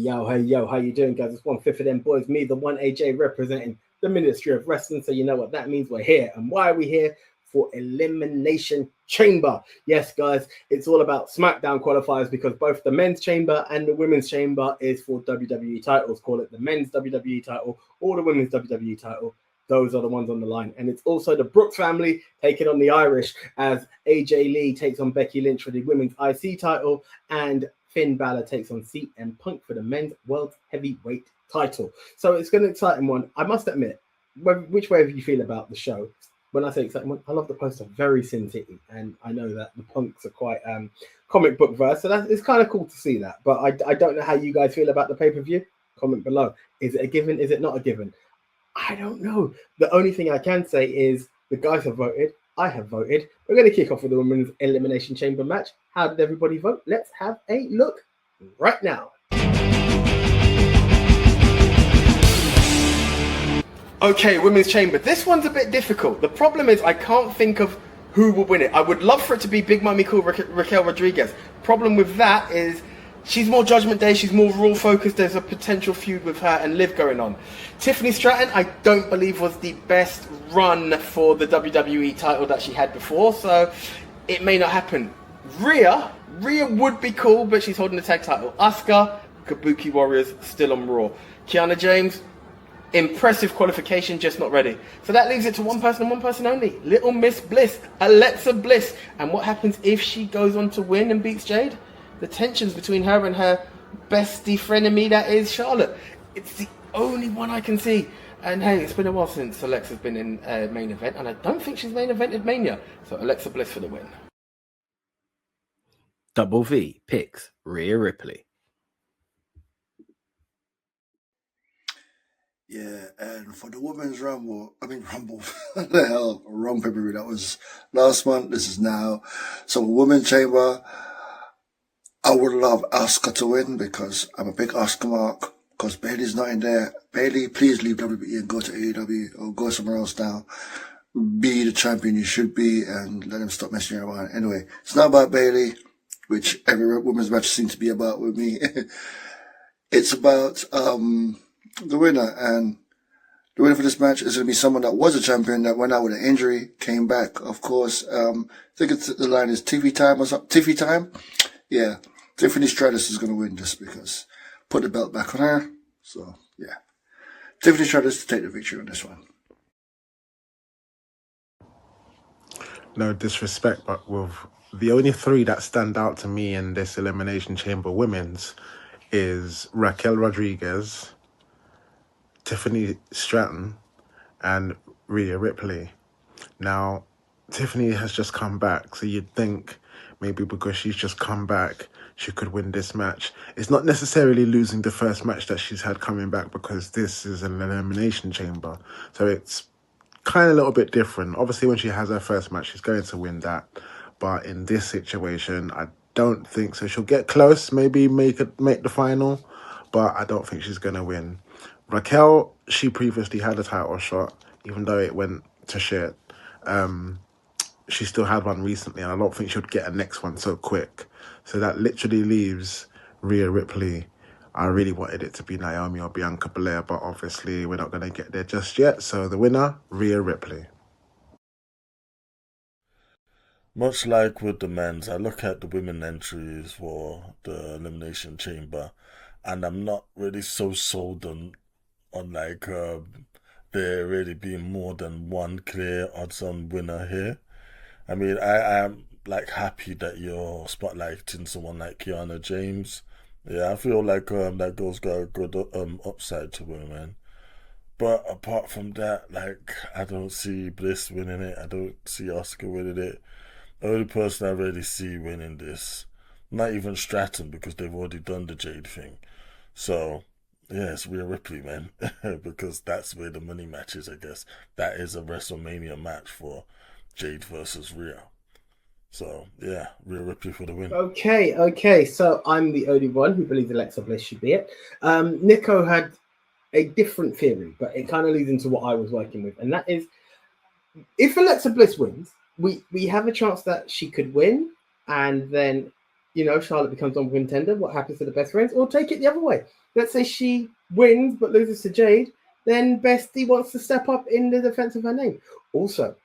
hey yo, how you doing, guys? It's 1/5 of them boys, me, the one AJ, representing the Ministry of Wrestling. So you know what that means. We're here. And why are we here? For Elimination Chamber. Yes, guys, it's all about SmackDown qualifiers because both the men's chamber and the women's chamber is for WWE titles. Call it the men's WWE title or the women's WWE title. Those are the ones on the line. And it's also the Brooks family taking on the Irish as AJ Lee takes on Becky Lynch for the women's IC title and Finn Balor takes on CM Punk for the men's world heavyweight title. So it's an exciting one. I must admit, which way do you feel about the show? When I say exciting one, I love the poster, very Sin City, and I know that the Punks are quite comic book verse, so it's kind of cool to see that. But I don't know how you guys feel about the pay-per-view. Comment below. Is it a given? Is it not a given? I don't know. The only thing I can say is the guys have voted. I have voted. We're going to kick off with the Women's Elimination Chamber match. How did everybody vote? Let's have a look right now. Okay, Women's Chamber. This one's a bit difficult. The problem is I can't think of who will win it. I would love for it to be Big Mommy Cool Raquel Rodriguez. Problem with that is she's more Judgment Day. She's more Raw focused. There's a potential feud with her and Liv going on. Tiffany Stratton, I don't believe was the best run for the WWE title that she had before, so it may not happen. Rhea would be cool, but she's holding the tag title. Asuka, Kabuki Warriors, still on Raw. Kiana James, impressive qualification, just not ready. So that leaves it to one person and one person only. Little Miss Bliss, Alexa Bliss. And what happens if she goes on to win and beats Jade? The tensions between her and her bestie frenemy, that is Charlotte. It's the only one I can see. And hey, it's been a while since Alexa's been in a main event, and I don't think she's main evented Mania. So Alexa Bliss for the win. Double V picks Rhea Ripley. Yeah, and for the women's Rumble, what the hell, wrong pay-per-view, that was last month, this is now. So women's chamber, I would love Asuka to win because I'm a big Asuka mark, because Bayley's not in there. Bayley, please leave WWE and go to AEW or go somewhere else now. Be the champion you should be and let them stop messing around. Anyway, it's not about Bayley, which every women's match seems to be about with me. It's about, the winner, and the winner for this match is going to be someone that was a champion that went out with an injury, came back, of course. I think the line is TV time or something. TV time? Yeah. Tiffany Stratton is going to win just because. Put the belt back on her. So, yeah. Tiffany Stratton to take the victory on this one. No disrespect, but with the only three that stand out to me in this Elimination Chamber women's is Raquel Rodriguez, Tiffany Stratton, and Rhea Ripley. Now, Tiffany has just come back, so you'd think maybe because she's just come back, she could win this match. It's not necessarily losing the first match that she's had coming back because this is an Elimination Chamber. So it's kind of a little bit different. Obviously, when she has her first match, she's going to win that. But in this situation, I don't think so. She'll get close, maybe make the final, but I don't think she's going to win. Raquel, she previously had a title shot, even though it went to shit. She still had one recently, and I don't think she would get a next one so quick. So that literally leaves Rhea Ripley. I really wanted it to be Naomi or Bianca Belair, but obviously we're not going to get there just yet. So the winner, Rhea Ripley. Much like with the men's, I look at the women entries for the Elimination Chamber, and I'm not really so sold on like there really being more than one clear odds-on winner here. I mean, I am like happy that you're spotlighting someone like Kiana James. Yeah, I feel like that girl's got a good upside to her, man. But apart from that, like, I don't see Bliss winning it. I don't see Asuka winning it. The only person I really see winning this, not even Stratton, because they've already done the Jade thing. So, yeah, it's Rhea Ripley, man, because that's where the money match is, I guess. That is a WrestleMania match for Jade versus Rhea. So, yeah, Rhea Ripley for the win. Okay. So I'm the only one who believes Alexa Bliss should be it. Nico had a different theory, but it kind of leads into what I was working with. And that is, if Alexa Bliss wins, we have a chance that she could win, and then Charlotte becomes number one contender, what happens to the best friends? Or take it the other way. Let's say she wins but loses to Jade, then Bestie wants to step up in the defense of her name. Also,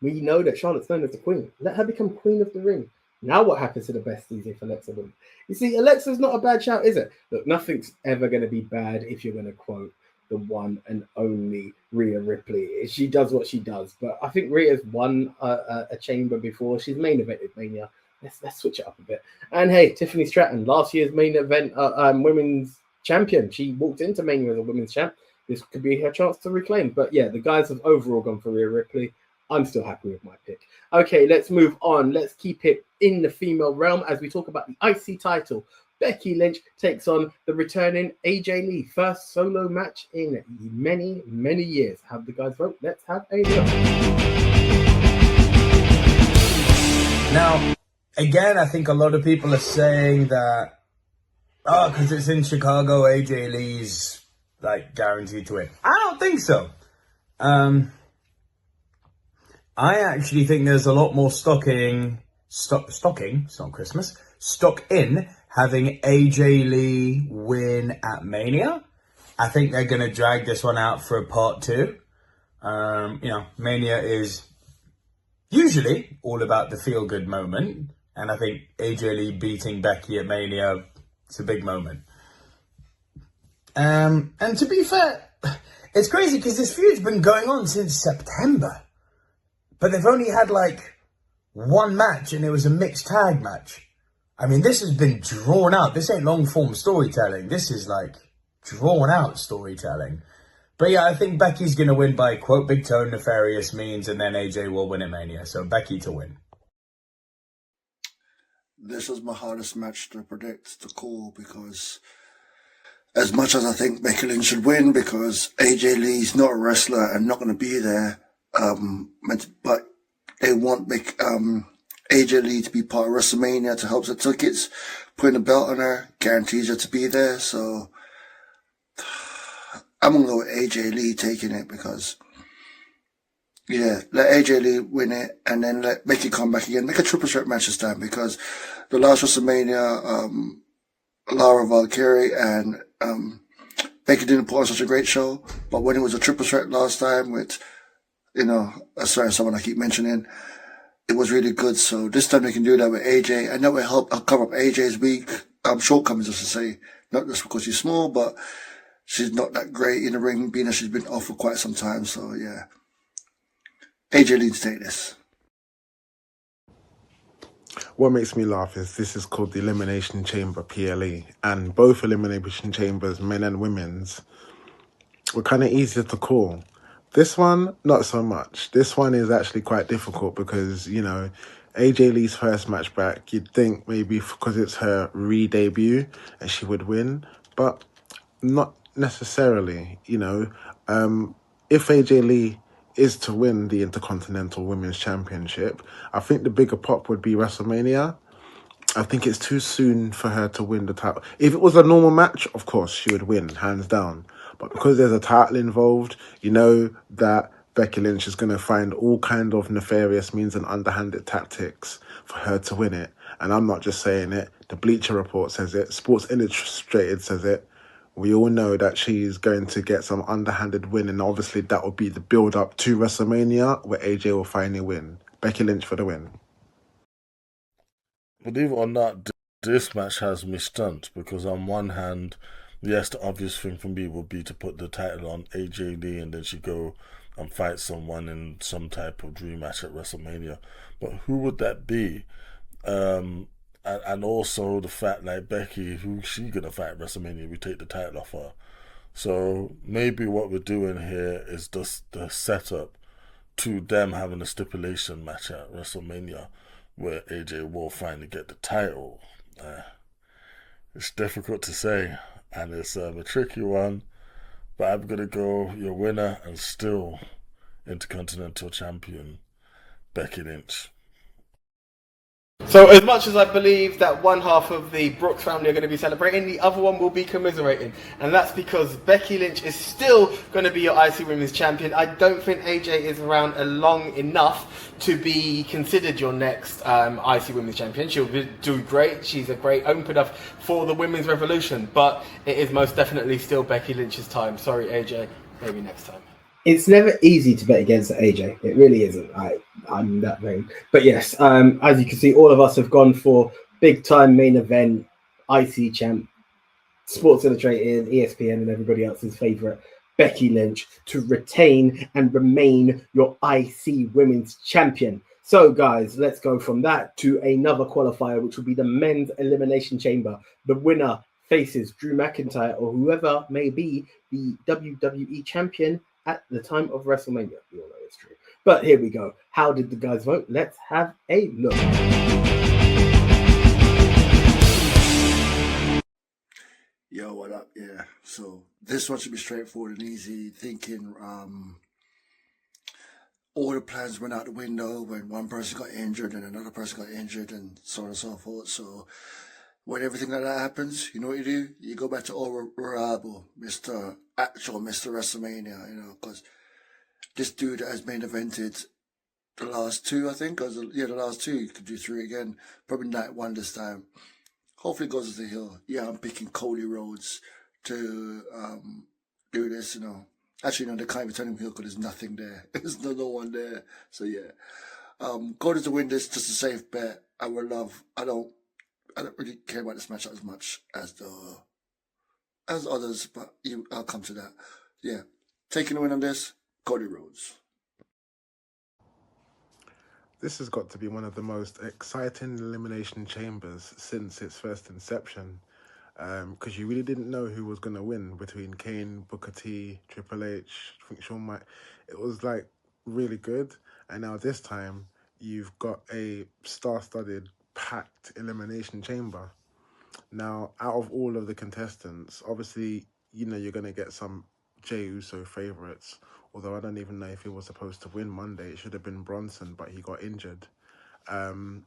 we know that Charlotte's known as the queen. Let her become queen of the ring. Now what happens to the besties if Alexa wins? You see, Alexa's not a bad shout, is it? Look, nothing's ever going to be bad if you're going to quote the one and only Rhea Ripley. She does what she does. But I think Rhea's won a chamber before. She's main evented Mania. Let's switch it up a bit. And hey, Tiffany Stratton, last year's main event women's champion. She walked into Mania as a women's champ. This could be her chance to reclaim. But yeah, the guys have overall gone for Rhea Ripley. I'm still happy with my pick. Okay, let's move on. Let's keep it in the female realm as we talk about the IC title. Becky Lynch takes on the returning AJ Lee. First solo match in many, many years. Have the guys vote? Let's have a look. Now, again, I think a lot of people are saying that, because it's in Chicago, AJ Lee's like guaranteed to win. I don't think so. I actually think there's a lot more stock in having AJ Lee win at Mania. I think they're going to drag this one out for a part 2. Mania is usually all about the feel-good moment. And I think AJ Lee beating Becky at Mania, it's a big moment. And to be fair, it's crazy because this feud's been going on since September. But they've only had like one match and it was a mixed tag match. I mean, this has been drawn out. This ain't long form storytelling. This is like drawn out storytelling. But yeah, I think Becky's going to win by, quote, big toe, nefarious means, and then AJ will win at Mania. So Becky to win. This is my hardest match to predict, to call, because as much as I think Becky Lynch should win, because AJ Lee's not a wrestler and not going to be there, but they want AJ Lee to be part of WrestleMania to help the tickets. Putting a belt on her guarantees her to be there. So I'm going to go with AJ Lee taking it because, yeah, let AJ Lee win it and then let Becky come back again. Make a triple threat match this time because the last WrestleMania, Laura Valkyrie and Becky didn't put on such a great show. But when it was a triple threat last time with someone I keep mentioning, it was really good. So this time they can do that with AJ. And that will help cover up AJ's weak shortcomings, as I say. Not just because she's small, but she's not that great in the ring, being that she's been off for quite some time. So yeah, AJ needs to take this. What makes me laugh is this is called the Elimination Chamber, PLE. And both Elimination Chambers, men and women's, were kind of easier to call. This one, not so much. This one is actually quite difficult because, AJ Lee's first match back, you'd think maybe because it's her re-debut and she would win, but not necessarily, If AJ Lee is to win the Intercontinental Women's Championship, I think the bigger pop would be WrestleMania. I think it's too soon for her to win the title. If it was a normal match, of course, she would win, hands down. But because there's a title involved, that Becky Lynch is going to find all kind of nefarious means and underhanded tactics for her to win it. And I'm not just saying it. The Bleacher Report says it. Sports Illustrated says it. We all know that she's going to get some underhanded win. And obviously that will be the build-up to WrestleMania where AJ will finally win. Becky Lynch for the win. Believe it or not, this match has me stumped because on one hand, yes, the obvious thing for me would be to put the title on AJ Lee and then she go and fight someone in some type of dream match at WrestleMania. But who would that be? And also the fact like Becky, who's she going to fight at WrestleMania? We take the title off her. So maybe what we're doing here is just the setup to them having a stipulation match at WrestleMania where AJ will finally get the title. It's difficult to say, and it's a tricky one, but I'm going to go your winner and still Intercontinental Champion, Becky Lynch. So as much as I believe that one half of the Brooks family are going to be celebrating, the other one will be commiserating. And that's because Becky Lynch is still going to be your IC Women's Champion. I don't think AJ is around long enough to be considered your next IC Women's Champion. She'll do great. She's a great opener for the Women's Revolution. But it is most definitely still Becky Lynch's time. Sorry, AJ. Maybe next time. It's never easy to bet against AJ. It really isn't. I'm that vain. But yes, as you can see, all of us have gone for big time main event, IC champ, Sports Illustrated, ESPN, and everybody else's favorite, Becky Lynch, to retain and remain your IC Women's Champion. So, guys, let's go from that to another qualifier, which will be the Men's Elimination Chamber. The winner faces Drew McIntyre or whoever may be the WWE Champion at the time of WrestleMania. We all know it's true. But here we go. How did the guys vote? Let's have a look. Yo, what up? Yeah, so this one should be straightforward and easy. Thinking all the plans went out the window when one person got injured and another person got injured and so on and so forth. So when everything like that happens, you know what you do? You go back to all reliable, Mr. WrestleMania, you know, because this dude has main evented the last two, I think. The last two. You could do three again. Probably night one this time. Hopefully it goes to the hill. Yeah, I'm picking Cody Rhodes to do this, you know. Actually, no, they can't even turn him heel because there's nothing there. There's no one there. So, yeah. Cody to win this, just a safe bet. I don't really care about this match as much as others, but I'll come to that. Yeah. Taking the win on this, Cody Rhodes. This has got to be one of the most exciting Elimination Chambers since its first inception, because you really didn't know who was going to win between Kane, Booker T, Triple H, I think Shawn Michaels. It was like really good, and now this time you've got a star-studded, packed Elimination Chamber. Now, out of all of the contestants, obviously, you know, you're going to get some Jey Uso favourites, although I don't even know if he was supposed to win Monday. It should have been Bronson, but he got injured. And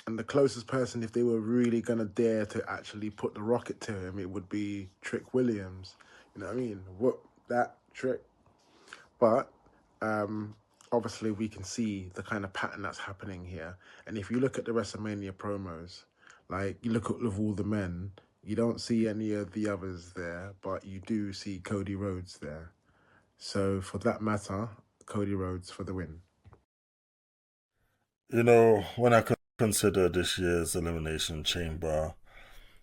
the closest person, if they were really going to dare to actually put the rocket to him, it would be Trick Williams. You know what I mean? Whoop, that Trick. But obviously we can see the kind of pattern that's happening here. And if you look at the WrestleMania promos, like you look at all the men, you don't see any of the others there, but you do see Cody Rhodes there. So for that matter, Cody Rhodes for the win. You know, when I consider this year's Elimination Chamber,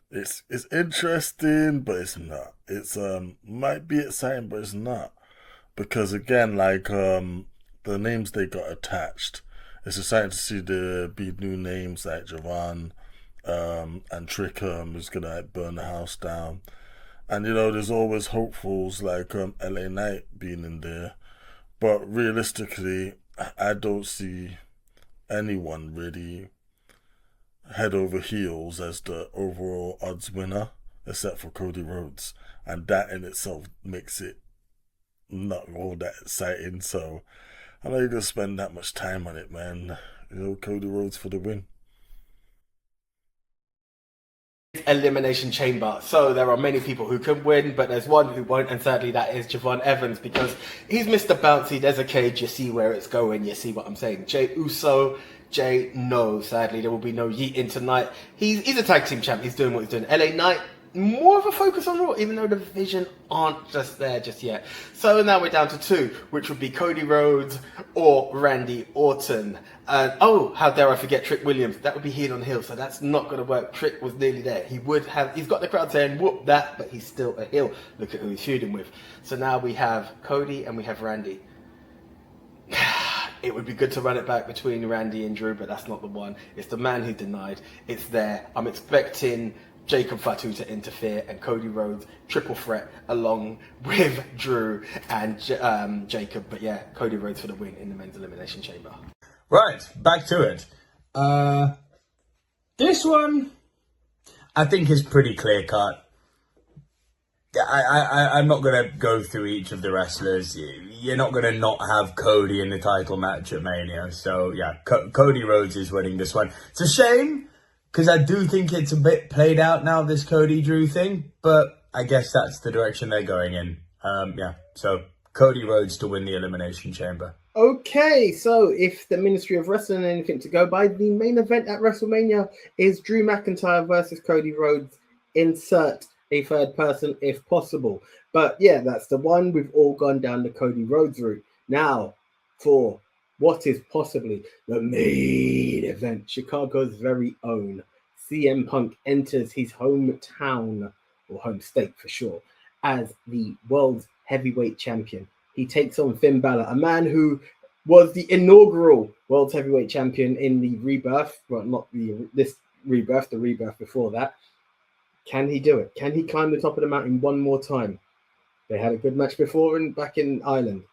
it's interesting, but it's not. It's might be exciting, but it's not. Because again, like the names they got attached, it's exciting to see there be new names like Javon and Trick, who's gonna like, burn the house down. And, you know, there's always hopefuls like LA Knight being in there. But realistically, I don't see anyone really head over heels as the overall odds winner, except for Cody Rhodes. And that in itself makes it not all that exciting. So I'm not going to spend that much time on it, man. You know, Cody Rhodes for the win. Elimination Chamber. So there are many people who can win, but there's one who won't, and sadly that is Javon Evans, because he's Mr. Bouncy. There's a cage, you see where it's going, you see what I'm saying. Jey Uso, no, sadly there will be no Yeeting tonight. He's a tag team champ, he's doing what he's doing. LA Knight, more of a focus on Raw, even though the Vision aren't just there just yet. So now we're down to two, which would be Cody Rhodes or Randy Orton. Oh, how dare I forget Trick Williams. That would be heel on heel, so that's not going to work. Trick was nearly there. He's got the crowd saying, whoop that, but he's still a heel. Look at who he's feuding with. So now we have Cody and we have Randy. It would be good to run it back between Randy and Drew, but that's not the one. It's the man who denied. It's there. I'm expecting Jacob Fatu to interfere and Cody Rhodes triple threat along with Drew and Jacob. But yeah, Cody Rhodes for the win in the Men's Elimination Chamber. Right, back to it. This one, I think, is pretty clear cut. I'm not going to go through each of the wrestlers. You're not going to not have Cody in the title match at Mania. So, yeah, Cody Rhodes is winning this one. It's a shame, because I do think it's a bit played out now, this Cody-Drew thing. But I guess that's the direction they're going in. Yeah, so Cody Rhodes to win the Elimination Chamber. Okay, so if the Ministry of Wrestling anything to go by, the main event at WrestleMania is Drew McIntyre versus Cody Rhodes. Insert a third person if possible. But yeah, that's the one. We've all gone down the Cody Rhodes route. Now, for what is possibly the main event, Chicago's very own CM Punk enters his hometown, or home state for sure, as the world's heavyweight champion. He takes on Finn Balor, a man who was the inaugural world heavyweight champion in the Rebirth. Well, not this Rebirth, the Rebirth before that. Can he do it? Can he climb the top of the mountain one more time? They had a good match before and back in Ireland.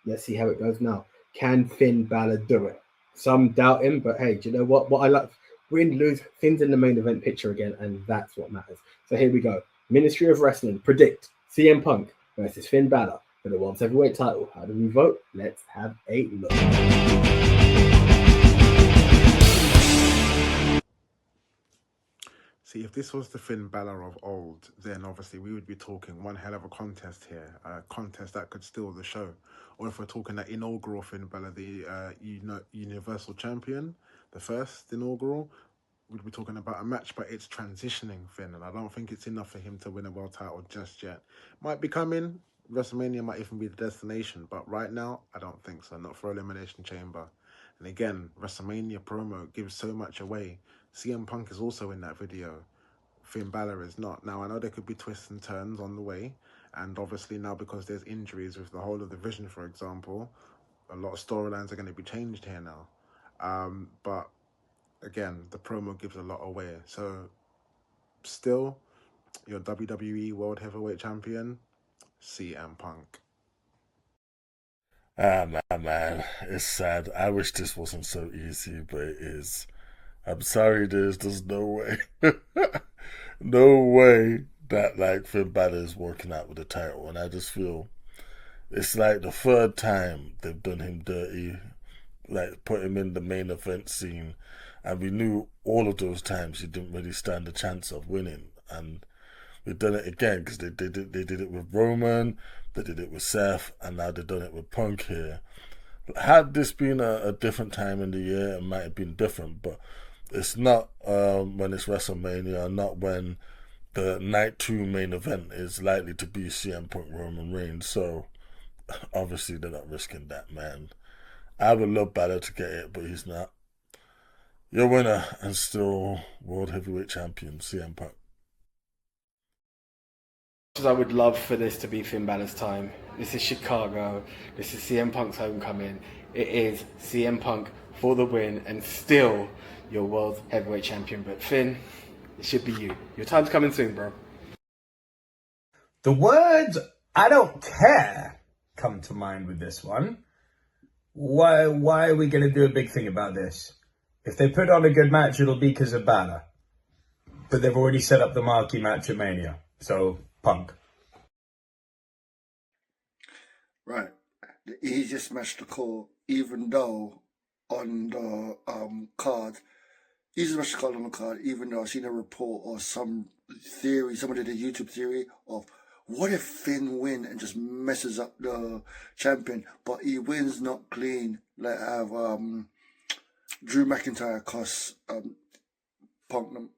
Let's see how it goes now. Can Finn Balor do it? Some doubt him, but hey, do you know what? What I like, win, lose, Finn's in the main event picture again, and that's what matters. So here we go. Ministry of Wrestling predict CM Punk versus Finn Balor for the World Heavyweight title. How do we vote? Let's have a look. See, if this was the Finn Balor of old, then obviously we would be talking one hell of a contest here, a contest that could steal the show. Or if we're talking that inaugural Finn Balor, the Universal Champion, the first inaugural, we'd be talking about a match, but it's transitioning Finn, and I don't think it's enough for him to win a world title just yet. Might be coming. WrestleMania might even be the destination, but right now, I don't think so. Not for Elimination Chamber. And again, WrestleMania promo gives so much away. CM Punk is also in that video. Finn Balor is not. Now, I know there could be twists and turns on the way, and obviously now because there's injuries with the whole of the Vision, for example, a lot of storylines are going to be changed here now. But again, the promo gives a lot away. So, still, your WWE World Heavyweight Champion, CM Punk. Man, it's sad. I wish this wasn't so easy, but it is. I'm sorry, there's no way. No way that, like, Finn Balor is working out with the title, and I just feel it's like the third time they've done him dirty, like, put him in the main event scene, and we knew all of those times he didn't really stand a chance of winning, and we've done it again, because they did it with Roman, they did it with Seth, and now they've done it with Punk here. Had this been a different time in the year, it might have been different, but it's not when it's WrestleMania, not when the Night 2 main event is likely to be CM Punk Roman Reigns, so obviously they're not risking that, man. I would love Balor to get it, but he's not. Your winner and still World Heavyweight Champion, CM Punk. I would love for this to be Finn Balor's time. This is Chicago. This is CM Punk's homecoming. It is CM Punk for the win and still your world heavyweight champion. But Finn, it should be you. Your time's coming soon, bro. The words "I don't care" come to mind with this one. Why are we going to do a big thing about this? If they put on a good match, it'll be because of Balor. But they've already set up the marquee match at Mania. So, Punk. Right. The easiest match to call, even though on the card, easiest match to call on the card, even though I've seen a report or some theory, somebody did a YouTube theory of what if Finn win and just messes up the champion, but he wins not clean, like have Drew McIntyre cost Punk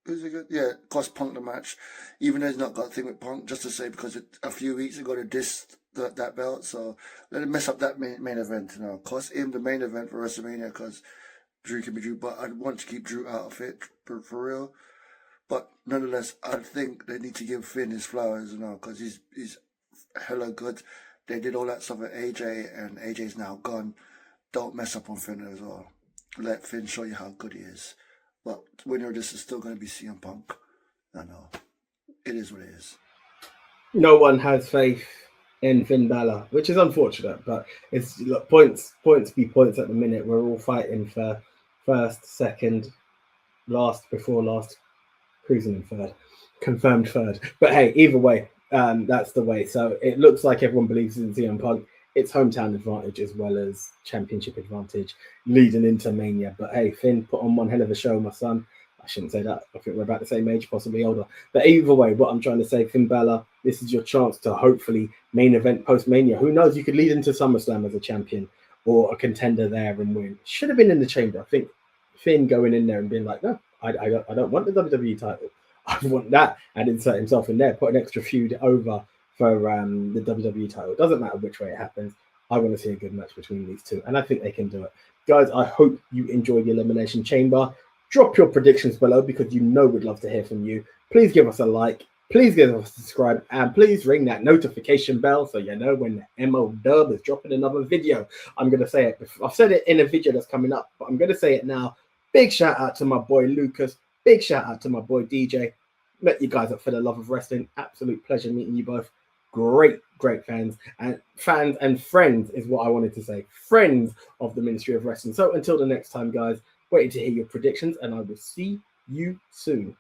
the cost Punk the match, even though he's not got a thing with Punk, just to say because a few weeks ago they dissed that belt, so let him mess up that main event, cost him the main event for WrestleMania because Drew can be Drew, but I'd want to keep Drew out of it for real. But nonetheless, I think they need to give Finn his flowers, because he's hella good. They did all that stuff with AJ, and AJ's now gone. Don't mess up on Finn as well. Let Finn show you how good he is. But winner of this is still going to be CM Punk. I know. It is what it is. No one has faith in Finn Balor, which is unfortunate, but it's points be points at the minute. We're all fighting for first, second, last, before last, cruising in third. confirmed third. But hey, either way, that's the way. So it looks like everyone believes in CM Punk. It's hometown advantage as well as championship advantage leading into Mania. But hey, Finn put on one hell of a show, my son. I shouldn't say that. I think we're about the same age, possibly older. But either way, what I'm trying to say, Finn Balor, this is your chance to hopefully main event post-Mania. Who knows? You could lead into SummerSlam as a champion or a contender there and win. Should have been in the chamber. I think Finn going in there and being like, no, I don't want the WWE title. I want that, and insert himself in there, put an extra feud over for the WWE title. It doesn't matter which way it happens. I want to see a good match between these two, and I think they can do it. Guys, I hope you enjoyed the Elimination Chamber. Drop your predictions below because you know we'd love to hear from you. Please give us a like. Please give us a subscribe. And please ring that notification bell so you know when the MO Dub is dropping another video. I'm going to say it. I've said it in a video that's coming up, but I'm going to say it now. Big shout out to my boy Lucas. Big shout out to my boy DJ. Met you guys up for the love of wrestling. Absolute pleasure meeting you both. Great fans and friends is what I wanted to say. Friends of the Ministry of Wrestling. So until the next time, guys, waiting to hear your predictions, and I will see you soon.